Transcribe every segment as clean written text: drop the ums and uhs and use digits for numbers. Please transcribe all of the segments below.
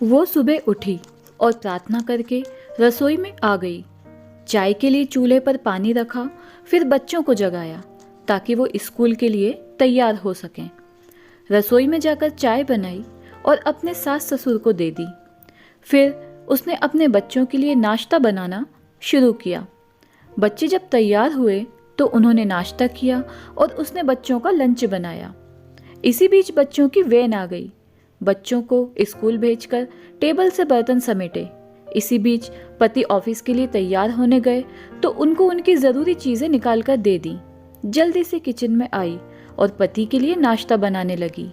वो सुबह उठी और प्रार्थना करके रसोई में आ गई। चाय के लिए चूल्हे पर पानी रखा, फिर बच्चों को जगाया ताकि वो स्कूल के लिए तैयार हो सकें। रसोई में जाकर चाय बनाई और अपने सास ससुर को दे दी। फिर उसने अपने बच्चों के लिए नाश्ता बनाना शुरू किया। बच्चे जब तैयार हुए तो उन्होंने नाश्ता किया और उसने बच्चों का लंच बनाया। इसी बीच बच्चों की वैन आ गई। बच्चों को स्कूल भेजकर टेबल से बर्तन समेटे। इसी बीच पति ऑफिस के लिए तैयार होने गए तो उनको उनकी ज़रूरी चीज़ें निकाल कर दे दी। जल्दी से किचन में आई और पति के लिए नाश्ता बनाने लगी।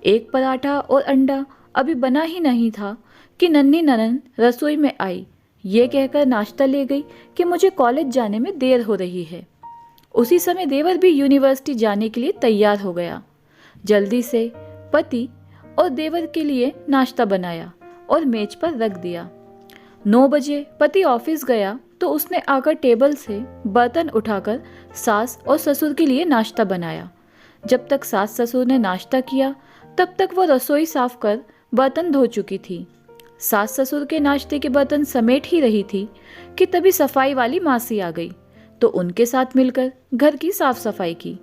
एक पराठा और अंडा अभी बना ही नहीं था कि नन्ही ननन रसोई में आई। ये कहकर नाश्ता ले गई कि मुझे कॉलेज जाने में देर हो रही है। उसी समय देवर भी यूनिवर्सिटी जाने के लिए तैयार हो गया। जल्दी से पति और देवर के लिए नाश्ता बनाया और मेज पर रख दिया। 9 बजे पति ऑफिस गया तो उसने आकर टेबल से बर्तन उठाकर सास और ससुर के लिए नाश्ता बनाया। जब तक सास ससुर ने नाश्ता किया तब तक वो रसोई साफ कर बर्तन धो चुकी थी। सास ससुर के नाश्ते के बर्तन समेट ही रही थी कि तभी सफाई वाली मासी आ गई तो उनके साथ मिलकर घर की साफ सफाई की।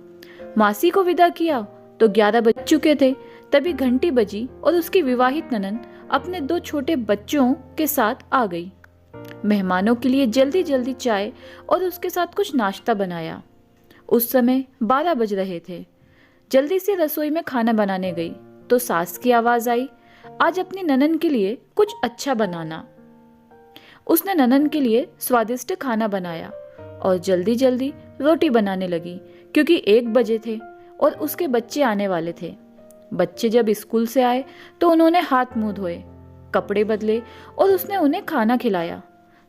मासी को विदा किया तो 11 बज चुके थे। तभी घंटी बजी और उसकी विवाहित ननन अपने 2 छोटे बच्चों के साथ आ गई। मेहमानों के लिए जल्दी जल्दी चाय और उसके साथ कुछ नाश्ता बनाया। उस समय 12 बज रहे थे। जल्दी से रसोई में खाना बनाने गई तो सास की आवाज आई, आज अपनी ननन के लिए कुछ अच्छा बनाना। उसने ननन के लिए स्वादिष्ट खाना बनाया और जल्दी जल्दी रोटी बनाने लगी क्योंकि 1 बजे थे और उसके बच्चे आने वाले थे। बच्चे जब स्कूल से आए तो उन्होंने हाथ मुंह धोए, कपड़े बदले और उसने उन्हें खाना खिलाया।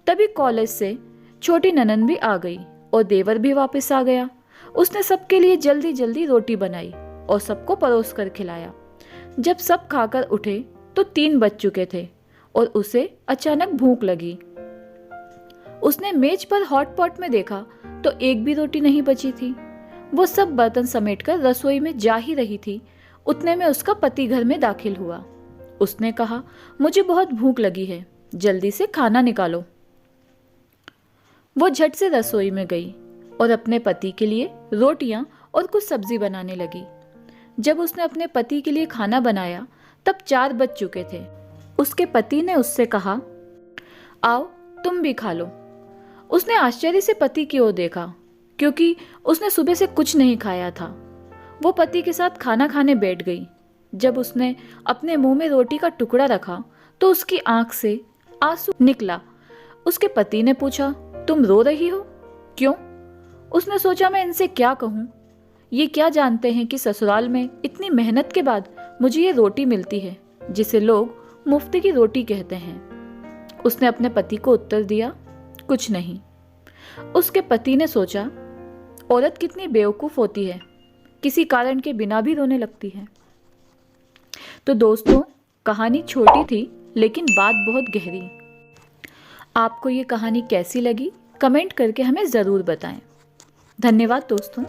तभी कॉलेज से छोटी ननन भी आ गई और देवर भी वापस आ गया। उसने सबके लिए जल्दी जल्दी रोटी बनाई और सबको परोस कर खिलाया। जब सब खाकर उठे तो 3 बज चुके थे और उसे अचानक भूख लगी। उसने मेज पर हॉट पॉट में देखा तो एक भी रोटी नहीं बची थी। वो सब बर्तन समेटकर रसोई में जा ही रही थी, उतने में उसका पति घर में दाखिल हुआ। उसने कहा, मुझे बहुत भूख लगी है, जल्दी से खाना निकालो। वो झट से रसोई में गई और अपने पति के लिए रोटियां और कुछ सब्जी बनाने लगी। जब उसने अपने पति के लिए खाना बनाया तब 4 बज चुके थे। उसके पति ने उससे कहा, आओ तुम भी खा लो। उसने आश्चर्य से पति की ओर देखा क्योंकि उसने सुबह से कुछ नहीं खाया था। वो पति के साथ खाना खाने बैठ गई। जब उसने अपने मुंह में रोटी का टुकड़ा रखा तो उसकी आंख से आंसू निकला। उसके पति ने पूछा, तुम रो रही हो, क्यों? उसने सोचा, मैं इनसे क्या कहूँ? ये क्या जानते हैं कि ससुराल में इतनी मेहनत के बाद मुझे ये रोटी मिलती है जिसे लोग मुफ्त की रोटी कहते हैं। उसने अपने पति को उत्तर दिया, कुछ नहीं। उसके पति ने सोचा, औरत कितनी बेवकूफ़ होती है, किसी कारण के बिना भी रोने लगती है। तो दोस्तों, कहानी छोटी थी लेकिन बात बहुत गहरी। आपको ये कहानी कैसी लगी कमेंट करके हमें ज़रूर बताएं। धन्यवाद दोस्तों।